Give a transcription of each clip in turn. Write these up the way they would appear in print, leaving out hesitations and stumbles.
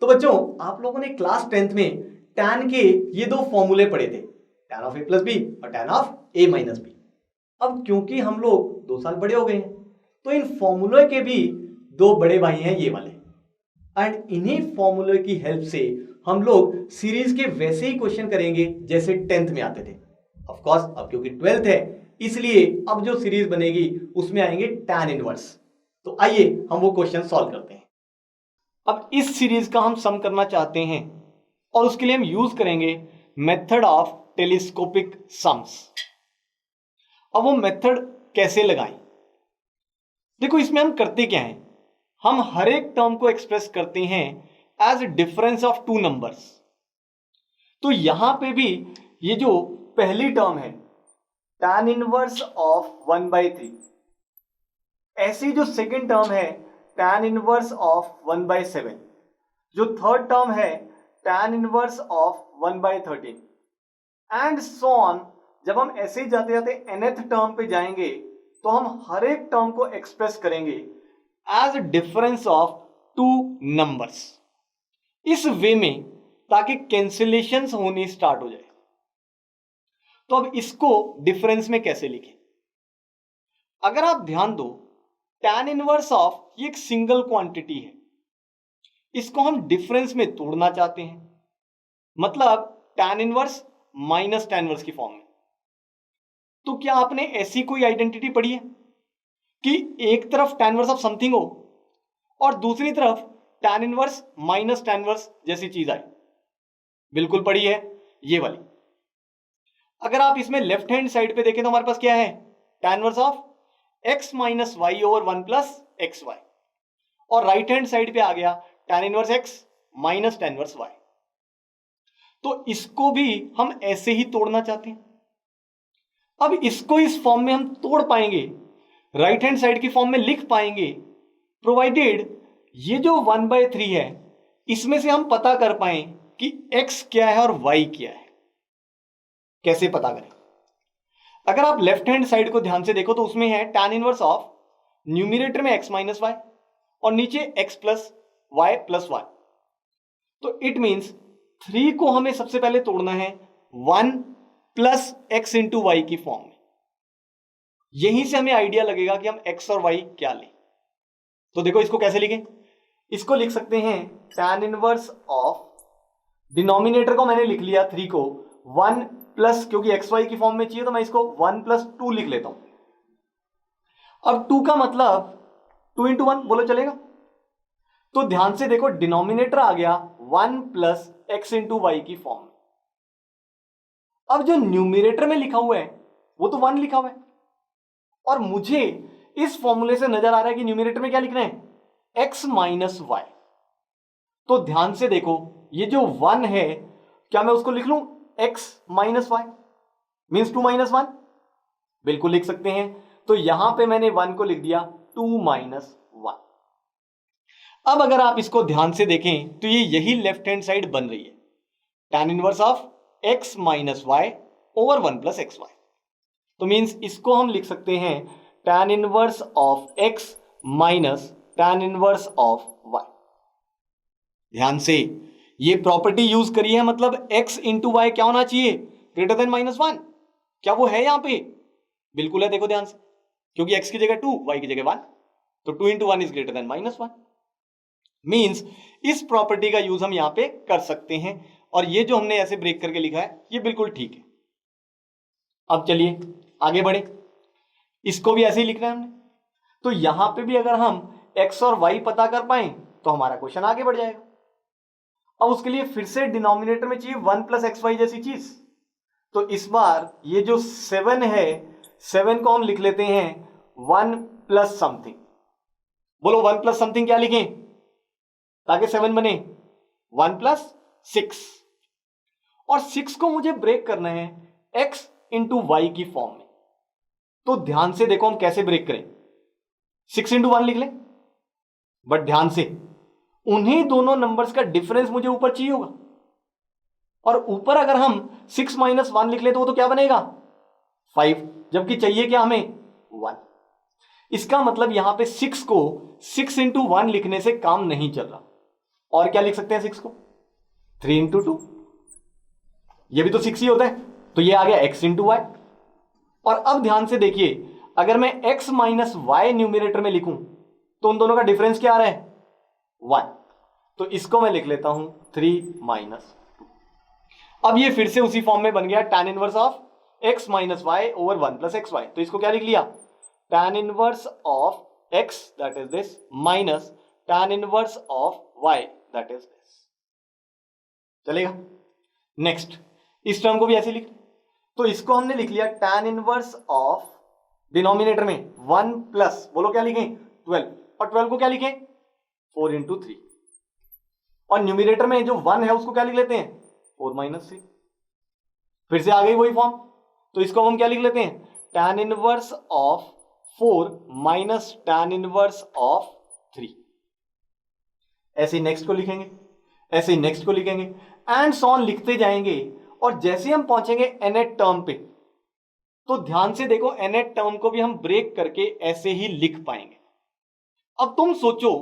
तो बच्चों आप लोगों ने क्लास 10th में tan के ये दो फॉर्मूले पढ़े थे, tan of a plus b और tan of a minus b. अब क्योंकि हम लोग 2 साल बड़े हो गए हैं तो इन फॉर्मूले के भी दो बड़े भाई हैं ये वाले, एंड इन्हीं फॉर्मूले की हेल्प से हम लोग सीरीज के वैसे ही क्वेश्चन करेंगे जैसे 10th में आते थे। ऑफ कोर्स अब क्योंकि 12th है इसलिए अब जो सीरीज बनेगी उसमें आएंगे tan इनवर्स। तो आइए हम वो क्वेश्चन सॉल्व करते हैं। अब इस सीरीज का हम सम करना चाहते हैं और उसके लिए हम यूज करेंगे मेथड ऑफ टेलीस्कोपिक सम्स। अब वो मेथड कैसे लगाएं? देखो इसमें हम करते क्या हैं, हम हर एक टर्म को एक्सप्रेस करते हैं age difference of two numbers. तो यहां पे भी ये जो पहली टर्म है tan इनवर्स ऑफ 1/3, ऐसी जो सेकेंड टर्म है tan इनवर्स ऑफ 1/7, जो थर्ड टर्म है tan inverse of 1/13 and so on. जब हम ऐसे ही जाते जाते nth टर्म पे जाएंगे तो हम हर एक टर्म को एक्सप्रेस करेंगे age difference of two numbers, इस वे में, ताकि कैंसिलेशंस होनी स्टार्ट हो जाए। तो अब इसको डिफरेंस में कैसे लिखें? अगर आप ध्यान दो, tan इनवर्स ऑफ ये एक सिंगल क्वांटिटी है, इसको हम डिफरेंस में तोड़ना चाहते हैं, मतलब tan inverse minus tan inverse की फॉर्म में। तो क्या आपने ऐसी कोई आइडेंटिटी पढ़ी है कि एक तरफ tan इनवर्स ऑफ समथिंग हो और दूसरी तरफ tan inverse minus tan inverse जैसी चीज आए? बिल्कुल पढ़ी है, ये वाली। अगर आप इसमें लेफ्ट हैंड साइड पे देखें तो हमारे पास क्या है, tan inverse of x minus y over 1 plus x y, और राइट हैंड साइड पे आ गया tan inverse x minus tan inverse y। तो इसको भी हम ऐसे ही तोड़ना चाहते हैं। अब इसको इस फॉर्म में हम तोड़ पाएंगे, राइट हैंड साइड की फॉर्म में लिख पाएंगे, प्रोवाइडेड ये जो 1/3 है इसमें से हम पता कर पाए कि x क्या है और y क्या है। कैसे पता करें? अगर आप लेफ्ट हैंड साइड को ध्यान से देखो तो उसमें है tan इनवर्स ऑफ न्यूमिनेटर में x माइनस वाई और नीचे x plus y plus y. तो इट मींस 3 को हमें सबसे पहले तोड़ना है 1 प्लस x इंटू वाई की फॉर्म में। यहीं से हमें आइडिया लगेगा कि हम x और y क्या लें। तो देखो इसको कैसे लिखें, इसको लिख सकते हैं tan इनवर्स ऑफ, डिनोमिनेटर को मैंने लिख लिया 3 को 1 प्लस, क्योंकि एक्स वाई की फॉर्म में चाहिए तो मैं इसको 1 प्लस 2 लिख लेता हूं। अब 2 का मतलब 2 इंटू 1 बोलो चलेगा? तो ध्यान से देखो डिनोमिनेटर आ गया 1 प्लस एक्स इंटू वाई की फॉर्म में। अब जो न्यूमिनेटर में लिखा हुआ है वो तो 1 लिखा हुआ है, और मुझे इस फॉर्मूले से नजर आ रहा है कि न्यूमिनेटर में क्या लिखना है, x माइनस वाई। तो ध्यान से देखो ये जो 1 है, क्या मैं उसको लिख लूं x minus y means 2 minus 1? बिल्कुल लिख सकते हैं। तो यहां पे मैंने 1 को लिख दिया 2 माइनस 1। अब अगर आप इसको ध्यान से देखें तो ये यही लेफ्ट हैंड साइड बन रही है, tan inverse of x minus y over 1 plus x y. तो मीन्स इसको हम लिख सकते हैं tan inverse of x minus tan inverse of y। ध्यान से ये प्रॉपर्टी यूज करी है, मतलब x इंटू वाई क्या होना चाहिए, ग्रेटर देन -1। क्या वो है यहां पे? बिल्कुल है, देखो ध्यान से, क्योंकि x की जगह 2 y की जगह 1, तो 2 into 1 is greater than -1। Means इस प्रॉपर्टी का यूज हम यहां पे कर सकते हैं, और ये जो हमने ऐसे ब्रेक करके लिखा है ये बिल्कुल ठीक है। अब चलिए आगे बढ़े, इसको भी ऐसे ही लिखना है हमने। तो यहां पे भी अगर हम x और y पता कर पाए तो हमारा क्वेश्चन आगे बढ़ जाएगा। अब उसके लिए फिर से डिनोमिनेटर में चाहिए 1 प्लस एक्स वाई जैसी चीज। तो इस बार ये जो 7 है, 7 को हम लिख लेते हैं 1 प्लस समथिंग। बोलो 1 प्लस समथिंग क्या लिखें ताकि 7 बने? 1 प्लस 6। और 6 को मुझे ब्रेक करना है x इंटू वाई की फॉर्म में। तो ध्यान से देखो हम कैसे ब्रेक करें, 6 इंटू 1 लिख लें, बट ध्यान से उन्हीं दोनों नंबर्स का डिफरेंस मुझे ऊपर चाहिए होगा, और ऊपर अगर हम 6 माइनस 1 लिख ले तो वो तो क्या बनेगा 5, जबकि चाहिए क्या हमें 1। इसका मतलब यहां पे 6 को 6 इंटू 1 लिखने से काम नहीं चल रहा, और क्या लिख सकते हैं 6 को 3 इंटू 2, ये भी तो 6 ही होता है, तो ये आ गया x इंटू वाई। और अब ध्यान से देखिए, अगर मैं x माइनस वाई न्यूमिनेटर में लिखूं तो उन दोनों का डिफरेंस क्या आ रहा है 1, तो इसको मैं लिख लेता हूं 3 माइनस 2। अब ये फिर से उसी फॉर्म में बन गया tan inverse of x minus y over 1 plus x y. तो इसको क्या लिख लिया tan inverse of x that is this minus tan inverse of y that is this. चलेगा? नेक्स्ट इस टर्म को भी ऐसे लिख, तो इसको हमने लिख लिया tan इनवर्स ऑफ डिनोमिनेटर में 1 प्लस, बोलो क्या लिखें 12, और 12 को क्या लिखें 4 इंटू 3, और न्यूमिनेटर में जो 1 है उसको क्या लिख लेते हैं 4 माइनस 3। फिर से आ गई वही फॉर्म, तो इसको हम क्या लिख लेते हैं tan inverse of 4 minus tan inverse of 3। ऐसे नेक्स्ट को लिखेंगे, ऐसे नेक्स्ट को लिखेंगे, एंड सो ऑन लिखते जाएंगे। और जैसे हम पहुंचेंगे nth टर्म पे, तो ध्यान से देखो nth टर्म को भी हम ब्रेक करके ऐसे ही लिख पाएंगे। अब तुम सोचो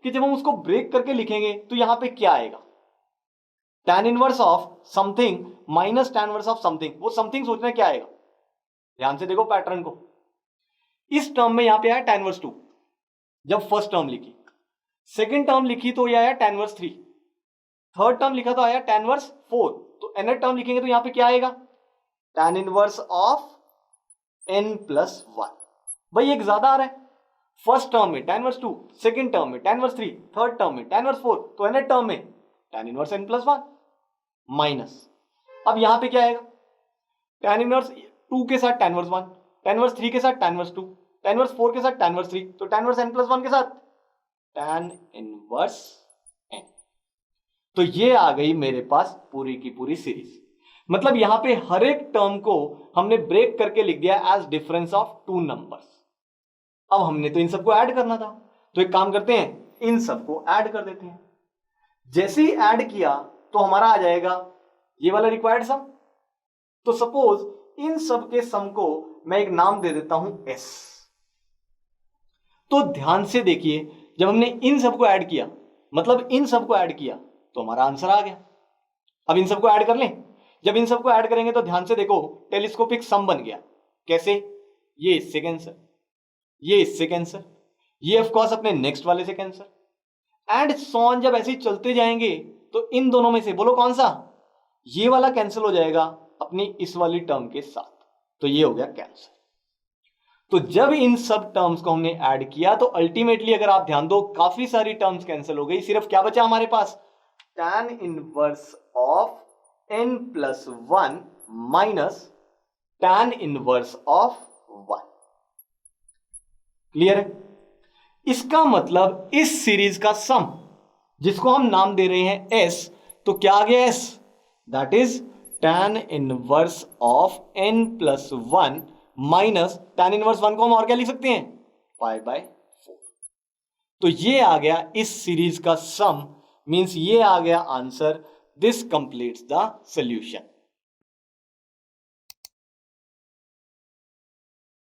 कि जब हम उसको ब्रेक करके लिखेंगे तो यहां पे क्या आएगा, tan inverse of something minus tan inverse of something, वो समथिंग सोचना क्या आएगा, ध्यान से देखो पैटर्न को। इस टर्म में यहां पे आया tan इनवर्स 2 जब फर्स्ट टर्म लिखी, सेकेंड टर्म लिखी तो ये आया tan इनवर्स 3, थर्ड टर्म लिखा तो आया tan इनवर्स 4, तो nth टर्म लिखेंगे तो यहां पे क्या आएगा tan inverse of n plus 1। भाई एक ज्यादा आ रहा है, फर्स्ट टर्म में tan इनवर्स 2, सेकंड टर्म में tan इनवर्स 3, थर्ड टर्म में tan इनवर्स 4, तो nth टर्म में tan inverse n plus 1 minus, अब यहां पे क्या आएगा tan इनवर्स 2 के साथ tan इनवर्स 1, tan इनवर्स 3 के साथ tan इनवर्स 2, tan इनवर्स 4 के साथ tan इनवर्स 3, तो tan इनवर्स n प्लस 1 के साथ tan इनवर्स n। तो ये आ गई मेरे पास पूरी की पूरी सीरीज। मतलब यहां पे हर एक टर्म को हमने ब्रेक करके लिख दिया age difference of two numbers. अब हमने तो इन सबको ऐड करना था, तो एक काम करते हैं इन सबको ऐड कर देते हैं। जैसे ही ऐड किया तो हमारा आ जाएगा ये वाला रिक्वायर्ड सम। तो सपोज इन सब के सम को मैं एक नाम दे देता हूं s। तो ध्यान से देखिए, जब हमने इन सबको ऐड किया, मतलब इन सबको ऐड किया, तो हमारा आंसर आ गया। अब इन सबको ऐड कर लें, जब इन सबको ऐड करेंगे तो ध्यान से देखो टेलीस्कोपिक सम बन गया। कैसे, ये इससे कैंसर, ये इससे कैंसर, ये ऑफ कोर्स अपने नेक्स्ट वाले से कैंसर, एंड सॉन। जब ऐसे ही चलते जाएंगे तो इन दोनों में से बोलो कौन सा, ये वाला कैंसिल हो जाएगा अपनी इस वाली टर्म के साथ, तो ये हो गया कैंसर। तो जब इन सब टर्म्स को हमने ऐड किया तो अल्टीमेटली अगर आप ध्यान दो काफी सारी टर्म्स कैंसिल हो गई, सिर्फ क्या बचा हमारे पास tan inverse of n plus 1 minus tan inverse of 1। Clear है? इसका मतलब इस सीरीज का सम जिसको हम नाम दे रहे हैं s, तो क्या आ गया s, that is tan inverse of n plus 1 minus tan inverse 1 को हम और क्या लिख सकते हैं π/4। तो ये आ गया इस सीरीज का सम, मींस ये आ गया answer. This completes the solution.